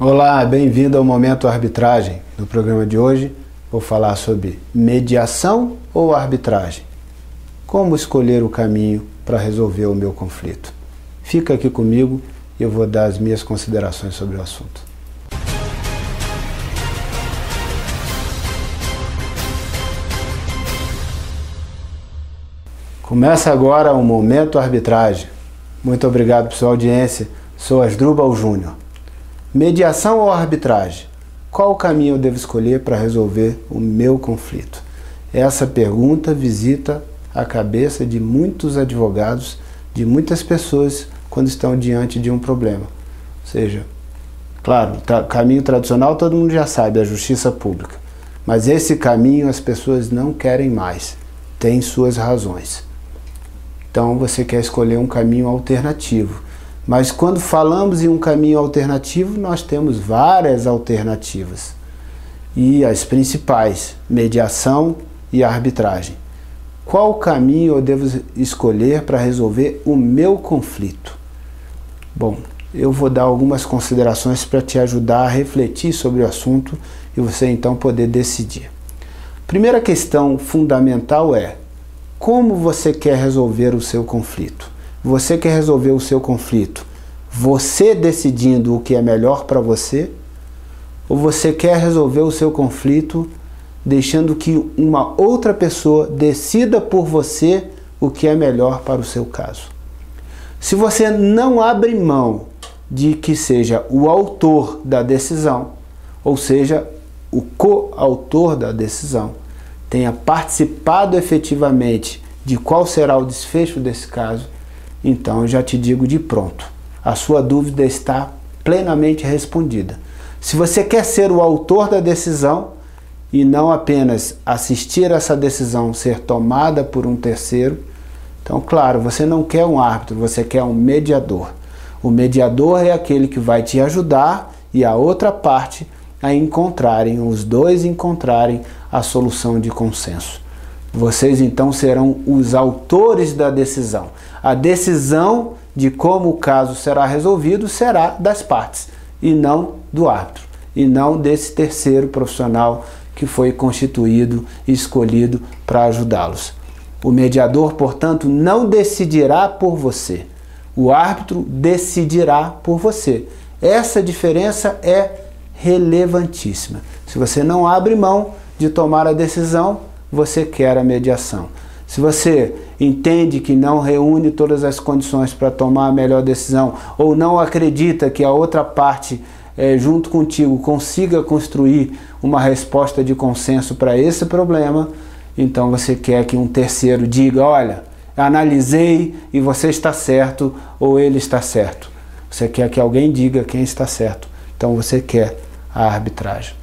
Olá, bem-vindo ao Momento Arbitragem. No programa de hoje vou falar sobre mediação ou arbitragem. Como escolher o caminho para resolver o meu conflito. Fica aqui comigo e eu vou dar as minhas considerações sobre o assunto. Começa agora o Momento Arbitragem. Muito obrigado por sua audiência. Sou Asdrubal Júnior. Mediação ou arbitragem? Qual caminho eu devo escolher para resolver o meu conflito? Essa pergunta visita a cabeça de muitos advogados, de muitas pessoas quando estão diante de um problema. Ou seja, claro, caminho tradicional todo mundo já sabe, a justiça pública. Mas esse caminho as pessoas não querem mais. Tem suas razões. Então você quer escolher um caminho alternativo. Mas quando falamos em um caminho alternativo, nós temos várias alternativas. E as principais, mediação e arbitragem. Qual caminho eu devo escolher para resolver o meu conflito? Bom, eu vou dar algumas considerações para te ajudar a refletir sobre o assunto e você então poder decidir. Primeira questão fundamental é: como você quer resolver o seu conflito? Você quer resolver o seu conflito você decidindo o que é melhor para você? Ou você quer resolver o seu conflito deixando que uma outra pessoa decida por você o que é melhor para o seu caso? Se você não abre mão de que seja o autor da decisão, ou seja, o coautor da decisão, tenha participado efetivamente de qual será o desfecho desse caso, então eu já te digo de pronto, a sua dúvida está plenamente respondida. Se você quer ser o autor da decisão e não apenas assistir essa decisão ser tomada por um terceiro, então claro, você não quer um árbitro, você quer um mediador. O mediador é aquele que vai te ajudar e a outra parte a encontrarem, os dois encontrarem a solução de consenso. Vocês então serão os autores da decisão. A decisão de como o caso será resolvido será das partes e não do árbitro, e não desse terceiro profissional que foi constituído e escolhido para ajudá-los. O mediador, portanto, não decidirá por você. O árbitro decidirá por você. Essa diferença é relevantíssima. Se você não abre mão de tomar a decisão, você quer a mediação. Se você entende que não reúne todas as condições para tomar a melhor decisão, ou não acredita que a outra parte, junto contigo, consiga construir uma resposta de consenso para esse problema, então você quer que um terceiro diga: olha, analisei e você está certo, ou ele está certo. Você quer que alguém diga quem está certo. Então você quer a arbitragem.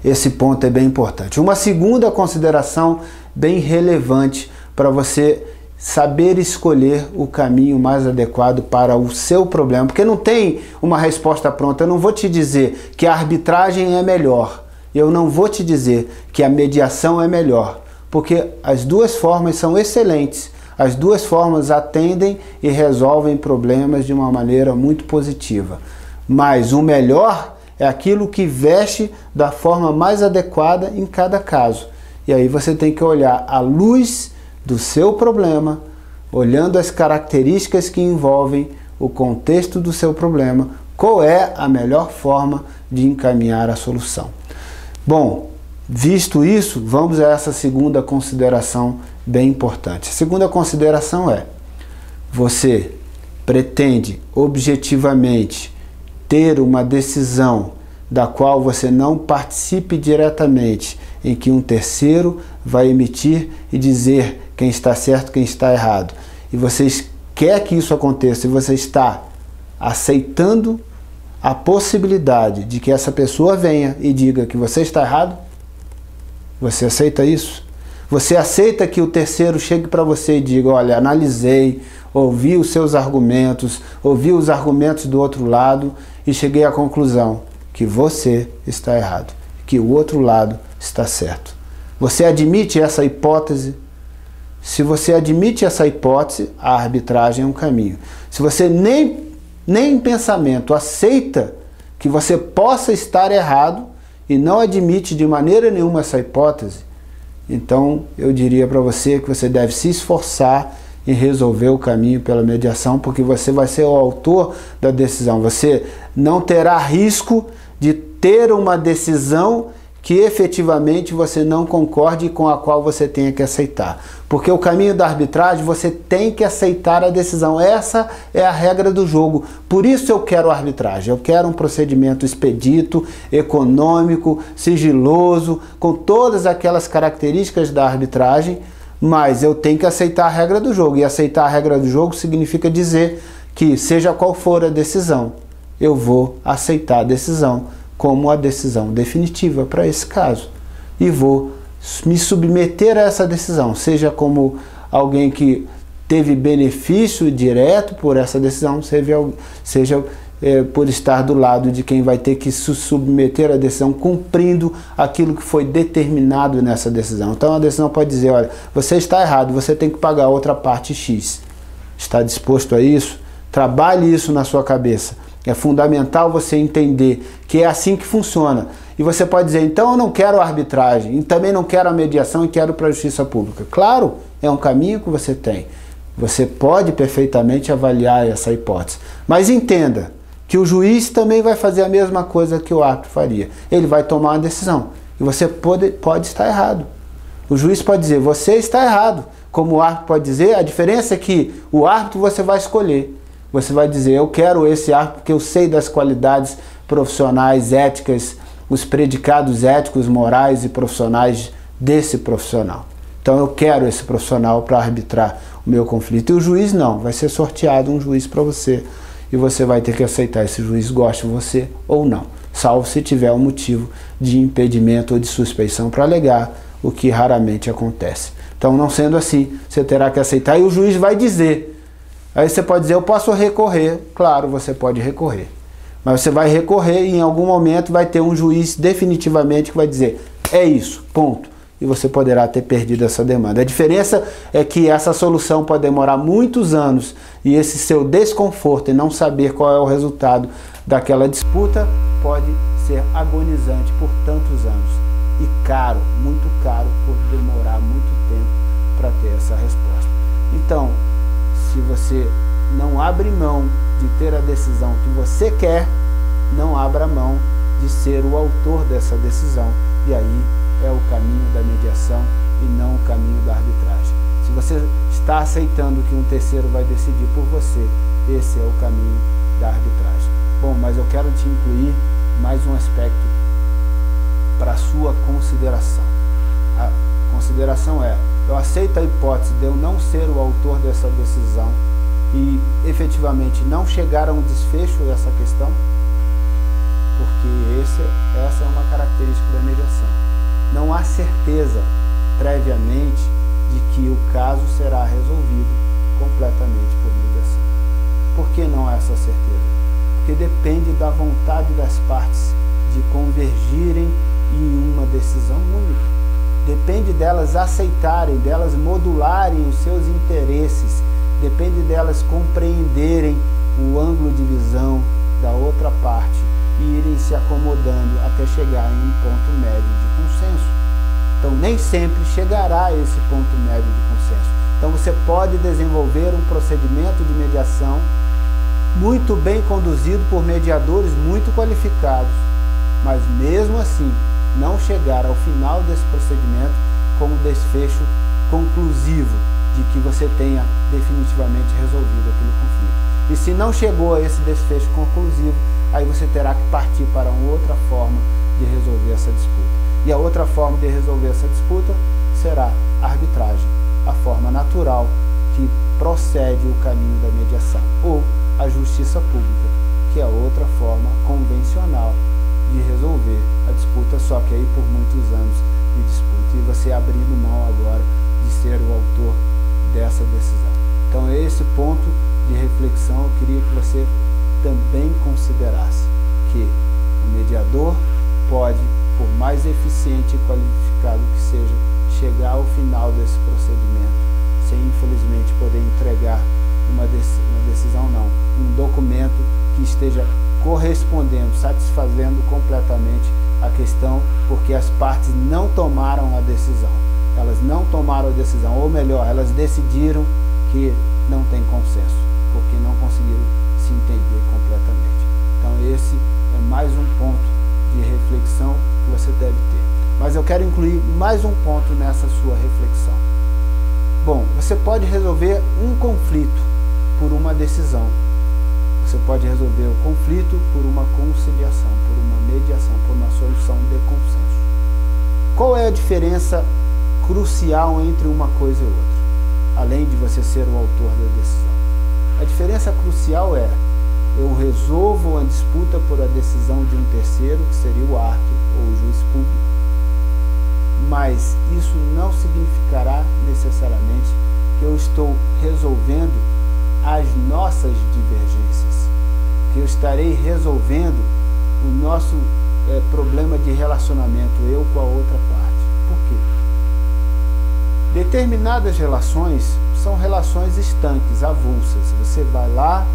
Esse ponto é bem importante. Uma segunda consideração bem relevante para você saber escolher o caminho mais adequado para o seu problema, porque não tem uma resposta pronta. Eu não vou te dizer que a arbitragem é melhor, eu não vou te dizer que a mediação é melhor, porque as duas formas são excelentes, as duas formas atendem e resolvem problemas de uma maneira muito positiva, mas o melhor é aquilo que veste da forma mais adequada em cada caso. E aí você tem que olhar à luz do seu problema, olhando as características que envolvem o contexto do seu problema, qual é a melhor forma de encaminhar a solução. Bom, visto isso, vamos a essa segunda consideração bem importante. A segunda consideração é: você pretende objetivamente ter uma decisão da qual você não participe diretamente, em que um terceiro vai emitir e dizer quem está certo, quem está errado. E você quer que isso aconteça e você está aceitando a possibilidade de que essa pessoa venha e diga que você está errado? Você aceita isso? Você aceita que o terceiro chegue para você e diga: olha, analisei, ouvi os seus argumentos, ouvi os argumentos do outro lado e cheguei à conclusão que você está errado, que o outro lado está certo. Você admite essa hipótese? Se você admite essa hipótese, a arbitragem é um caminho. Se você nem em pensamento aceita que você possa estar errado e não admite de maneira nenhuma essa hipótese, então eu diria para você que você deve se esforçar em resolver o caminho pela mediação, porque você vai ser o autor da decisão. Você não terá risco de ter uma decisão que efetivamente você não concorde e com a qual você tenha que aceitar. Porque o caminho da arbitragem, você tem que aceitar a decisão. Essa é a regra do jogo. Por isso eu quero arbitragem. Eu quero um procedimento expedito, econômico, sigiloso, com todas aquelas características da arbitragem, mas eu tenho que aceitar a regra do jogo. E aceitar a regra do jogo significa dizer que, seja qual for a decisão, eu vou aceitar a decisão como a decisão definitiva para esse caso. E vou me submeter a essa decisão, seja como alguém que teve benefício direto por essa decisão, seja por estar do lado de quem vai ter que se submeter à decisão, cumprindo aquilo que foi determinado nessa decisão. Então a decisão pode dizer, olha, você está errado, você tem que pagar a outra parte X. Está disposto a isso? Trabalhe isso na sua cabeça. É fundamental você entender que é assim que funciona. E você pode dizer, então eu não quero arbitragem, e também não quero a mediação e quero para a justiça pública. Claro, é um caminho que você tem. Você pode perfeitamente avaliar essa hipótese. Mas entenda que o juiz também vai fazer a mesma coisa que o árbitro faria. Ele vai tomar uma decisão. E você pode estar errado. O juiz pode dizer, você está errado. Como o árbitro pode dizer, a diferença é que o árbitro você vai escolher. Você vai dizer, eu quero esse árbitro porque eu sei das qualidades profissionais, éticas, os predicados éticos, morais e profissionais desse profissional. Então eu quero esse profissional para arbitrar o meu conflito. E o juiz não, vai ser sorteado um juiz para você e você vai ter que aceitar esse juiz, goste de você ou não, salvo se tiver um motivo de impedimento ou de suspeição para alegar, o que raramente acontece. Então, não sendo assim, você terá que aceitar e o juiz vai dizer. Aí você pode dizer, eu posso recorrer. Claro, você pode recorrer. Mas você vai recorrer e em algum momento vai ter um juiz definitivamente que vai dizer, é isso, ponto. E você poderá ter perdido essa demanda. A diferença é que essa solução pode demorar muitos anos e esse seu desconforto em não saber qual é o resultado daquela disputa pode ser agonizante por tantos anos. E caro, muito caro, por demorar muito tempo para ter essa resposta. Então, se você não abre mão de ter a decisão que você quer, não abra mão de ser o autor dessa decisão. E aí é o caminho da mediação e não o caminho da arbitragem. Se você está aceitando que um terceiro vai decidir por você, esse é o caminho da arbitragem. Bom, mas eu quero te incluir mais um aspecto para a sua consideração. A consideração é, eu aceito a hipótese de eu não ser o autor dessa decisão e efetivamente não chegar a um desfecho dessa questão, porque essa é uma característica da mediação. Não há certeza previamente de que o caso será resolvido completamente por mediação. Por que não há essa certeza? Porque depende da vontade das partes de convergirem em uma decisão única. Depende delas aceitarem, delas modularem os seus interesses, depende delas compreenderem o ângulo de visão da outra parte e irem se acomodando até chegar em um ponto médio de consenso. Então nem sempre chegará a esse ponto médio de consenso. Então você pode desenvolver um procedimento de mediação muito bem conduzido por mediadores muito qualificados, mas mesmo assim não chegar ao final desse procedimento com um desfecho conclusivo de que você tenha definitivamente resolvido aquele conflito. E se não chegou a esse desfecho conclusivo, aí você terá que partir para uma outra forma de resolver essa disputa. E a outra forma de resolver essa disputa será a arbitragem, a forma natural que procede o caminho da mediação, ou a justiça pública, que é outra forma convencional de resolver a disputa, só que aí por muitos anos de disputa, e você abrindo mão agora de ser o autor dessa decisão. Então é esse ponto de reflexão eu queria que você também considerasse, que o mediador pode, por mais eficiente e qualificado que seja, chegar ao final desse procedimento sem infelizmente poder entregar uma decisão não, um documento que esteja correspondendo, satisfazendo completamente a questão, porque as partes não tomaram a decisão. Elas não tomaram a decisão, ou melhor, elas decidiram que não tem consenso, porque não conseguiram se entender completamente. Então esse é mais um ponto de reflexão que você deve ter. Mas eu quero incluir mais um ponto nessa sua reflexão. Bom, você pode resolver um conflito por uma decisão. Você pode resolver o conflito por uma conciliação, por uma mediação, por uma solução de consenso. Qual é a diferença crucial entre uma coisa e outra, além de você ser o autor da decisão? A diferença crucial é: eu resolvo a disputa por a decisão de um terceiro, que seria o árbitro ou o juiz público, mas isso não significará necessariamente que eu estou resolvendo as nossas divergências, que eu estarei resolvendo o nosso problema de relacionamento, eu com a outra parte. Por quê? Determinadas relações são relações estanques, avulsas. Você vai lá,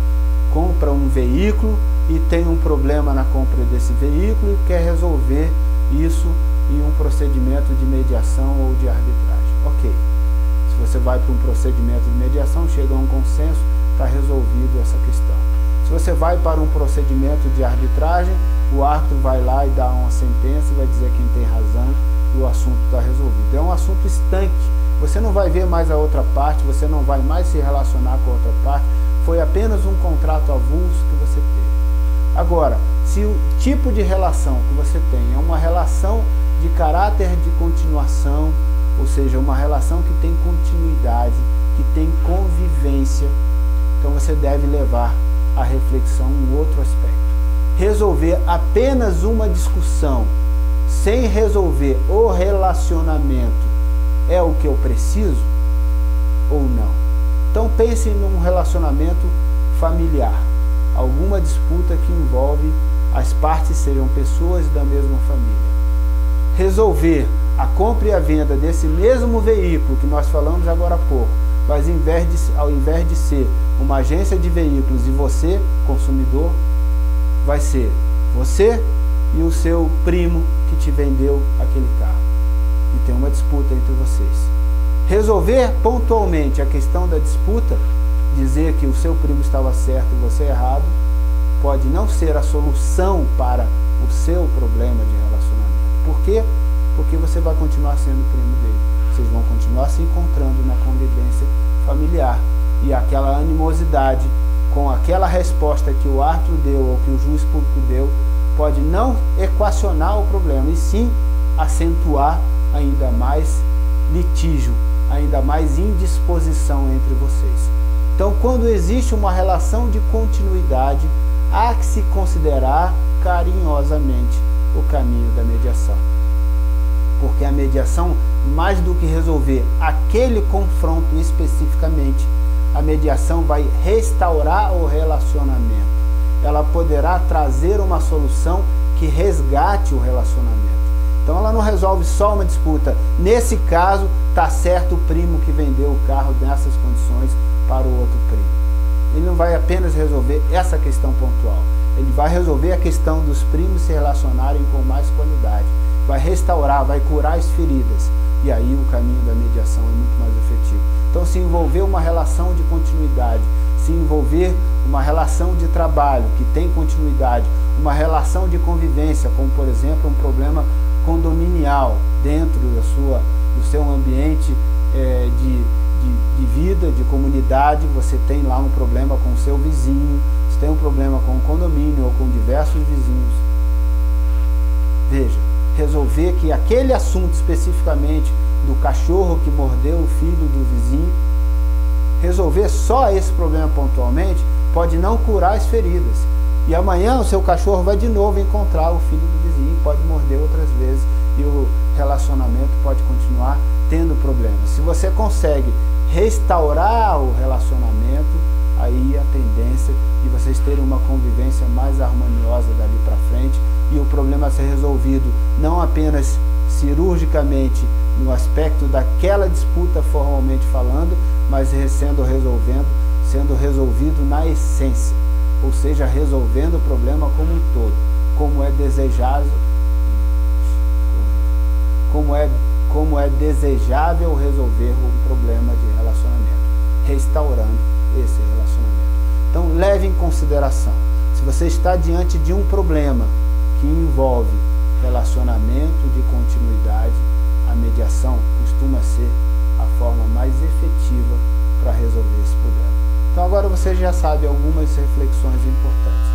compra um veículo e tem um problema na compra desse veículo e quer resolver isso em um procedimento de mediação ou de arbitragem. Ok. Se você vai para um procedimento de mediação, chega a um consenso, está resolvido essa questão. Se você vai para um procedimento de arbitragem, o árbitro vai lá e dá uma sentença, vai dizer quem tem razão e o assunto está resolvido. É um assunto estanque. Você não vai ver mais a outra parte, você não vai mais se relacionar com a outra parte. Foi apenas um contrato avulso que você teve. Agora, se o tipo de relação que você tem é uma relação de caráter de continuação, ou seja, uma relação que tem continuidade, que tem convivência, então você deve levar à reflexão um outro aspecto. Resolver apenas uma discussão sem resolver o relacionamento é o que eu preciso ou não? Então pense num relacionamento familiar, alguma disputa que envolve as partes sejam pessoas da mesma família. Resolver a compra e a venda desse mesmo veículo que nós falamos agora há pouco, mas ao invés de ser uma agência de veículos e você, consumidor, vai ser você e o seu primo que te vendeu aquele carro. E tem uma disputa entre vocês. Resolver pontualmente a questão da disputa, dizer que o seu primo estava certo e você errado, pode não ser a solução para o seu problema de relacionamento. Por quê? Porque você vai continuar sendo primo dele. Vocês vão continuar se encontrando na convivência familiar. E aquela animosidade com aquela resposta que o árbitro deu ou que o juiz público deu pode não equacionar o problema, e sim acentuar ainda mais litígio, ainda mais indisposição entre vocês. Então, quando existe uma relação de continuidade, há que se considerar carinhosamente o caminho da mediação. Porque a mediação, mais do que resolver aquele confronto especificamente, a mediação vai restaurar o relacionamento. Ela poderá trazer uma solução que resgate o relacionamento. Então ela não resolve só uma disputa. Nesse caso, está certo o primo que vendeu o carro nessas condições para o outro primo. Ele não vai apenas resolver essa questão pontual. Ele vai resolver a questão dos primos se relacionarem com mais qualidade. Vai restaurar, vai curar as feridas. E aí o caminho da mediação é muito mais efetivo. Então, se envolver uma relação de continuidade, se envolver uma relação de trabalho que tem continuidade, uma relação de convivência, como por exemplo um problema condominial dentro do seu ambiente de vida, de comunidade, você tem lá um problema com o seu vizinho, você tem um problema com o condomínio ou com diversos vizinhos. Veja, resolver que aquele assunto especificamente do cachorro que mordeu o filho do vizinho, resolver só esse problema pontualmente pode não curar as feridas. E amanhã o seu cachorro vai de novo encontrar o filho do vizinho, pode morder outras vezes e o relacionamento pode continuar tendo problemas. Se você consegue restaurar o relacionamento, aí a tendência de vocês terem uma convivência mais harmoniosa dali para frente e o problema ser resolvido não apenas cirurgicamente no aspecto daquela disputa formalmente falando, mas sendo resolvido na essência. ou seja, resolvendo o problema como um todo, como é desejável resolver um problema de relacionamento, restaurando esse relacionamento. Então, leve em consideração, se você está diante de um problema que envolve relacionamento de continuidade, a mediação costuma ser a forma mais efetiva para resolver esse problema. Então agora você já sabe algumas reflexões importantes.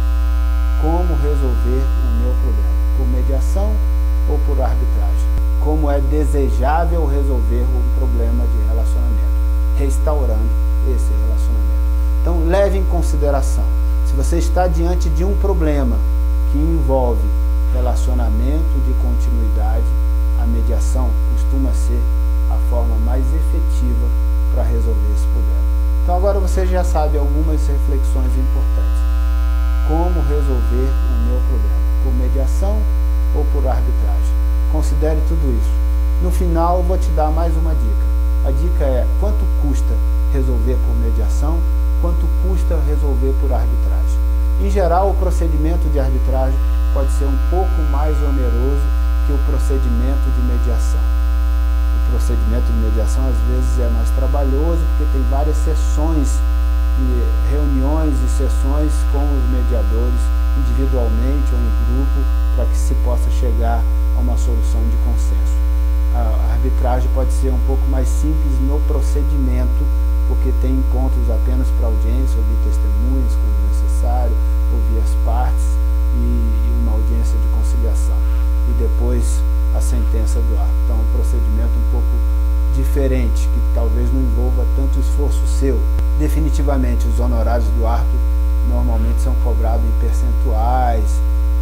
Como resolver o meu problema? Por mediação ou por arbitragem? Como é desejável resolver um problema de relacionamento? Restaurando esse relacionamento. Então leve em consideração, se você está diante de um problema que envolve relacionamento de continuidade, a mediação costuma ser a forma mais efetiva para resolver esse problema. Então agora você já sabe algumas reflexões importantes. Como resolver o meu problema? Por mediação ou por arbitragem? Considere tudo isso. No final eu vou te dar mais uma dica. A dica é quanto custa resolver por mediação, quanto custa resolver por arbitragem. Em geral, o procedimento de arbitragem pode ser um pouco mais oneroso que o procedimento de mediação. O procedimento de mediação às vezes é mais trabalhoso porque tem várias sessões, reuniões e sessões com os mediadores, individualmente ou em grupo, para que se possa chegar a uma solução de consenso. A arbitragem pode ser um pouco mais simples no procedimento, porque tem encontros apenas para audiência, ouvir testemunhas quando necessário, ouvir as partes e uma audiência de conciliação. E depois a sentença do árbitro. Então, um procedimento um pouco diferente, que talvez não envolva tanto esforço seu. Definitivamente, os honorários do árbitro normalmente são cobrados em percentuais,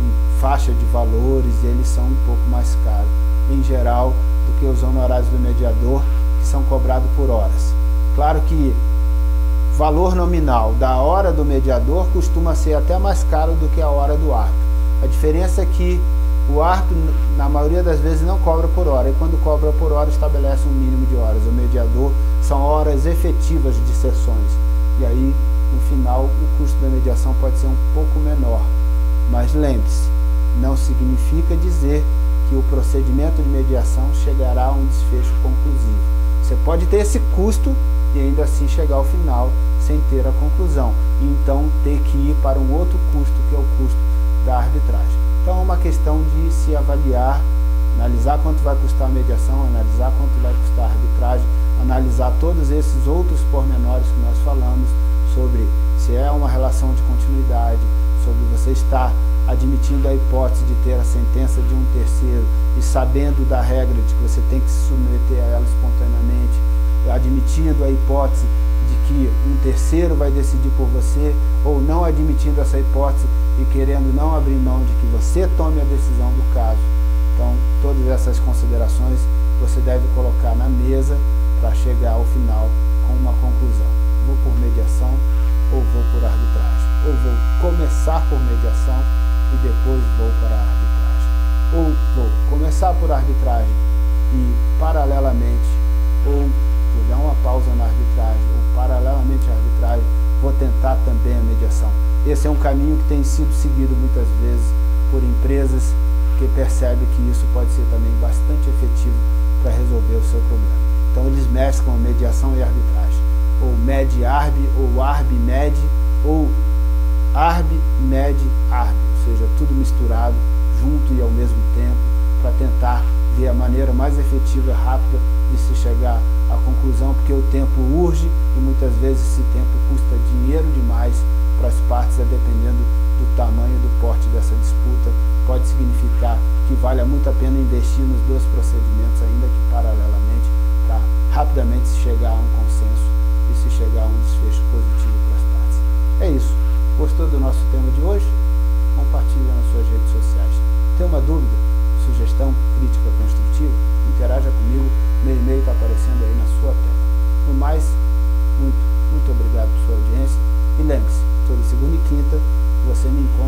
em faixa de valores, e eles são um pouco mais caros, em geral, do que os honorários do mediador, que são cobrados por horas. Claro que valor nominal da hora do mediador costuma ser até mais caro do que a hora do árbitro. A diferença é que o árbitro, na maioria das vezes, não cobra por hora, e quando cobra por hora, estabelece um mínimo de horas. O mediador são horas efetivas de sessões, e aí, no final, o custo da mediação pode ser um pouco menor. Mas lembre-se, não significa dizer que o procedimento de mediação chegará a um desfecho conclusivo. Você pode ter esse custo e ainda assim chegar ao final sem ter a conclusão, e então ter que ir para um outro custo, que é o custo da arbitragem. Então é uma questão de se avaliar, analisar quanto vai custar a mediação, analisar quanto vai custar a arbitragem, analisar todos esses outros pormenores que nós falamos, sobre se é uma relação de continuidade, sobre você estar admitindo a hipótese de ter a sentença de um terceiro e sabendo da regra de que você tem que se submeter a ela espontaneamente, admitindo a hipótese de que um terceiro vai decidir por você, ou não admitindo essa hipótese e querendo não abrir mão de que você tome a decisão do caso. Então, todas essas considerações você deve colocar na mesa para chegar ao final com uma conclusão. Vou por mediação ou vou por arbitragem? Ou vou começar por mediação e depois vou para a arbitragem? Ou vou começar por arbitragem e, paralelamente, ou vou dar uma pausa na arbitragem, ou paralelamente à arbitragem, vou tentar também a mediação. Esse é um caminho que tem sido seguido muitas vezes por empresas que percebem que isso pode ser também bastante efetivo para resolver o seu problema. Então eles mesclam mediação e arbitragem, ou med-arb, ou arb-med, ou arb-med-arb, ou seja, tudo misturado, junto e ao mesmo tempo, para tentar ver a maneira mais efetiva e rápida de se chegar à conclusão, porque o tempo urge e muitas vezes esse tempo custa dinheiro demais para as partes, dependendo do tamanho e do porte dessa disputa. Pode significar que vale muito a pena investir nos dois procedimentos, ainda que paralelamente, para rapidamente se chegar a um consenso e se chegar a um desfecho positivo para as partes. É isso. Gostou do nosso tema de hoje? Compartilhe nas suas redes sociais. Tem uma dúvida, sugestão, crítica construtiva? Interaja comigo, meu e-mail está aparecendo aí na sua tela. No mais, muito obrigado por sua audiência e lembre-se, toda segunda e quinta você me encontra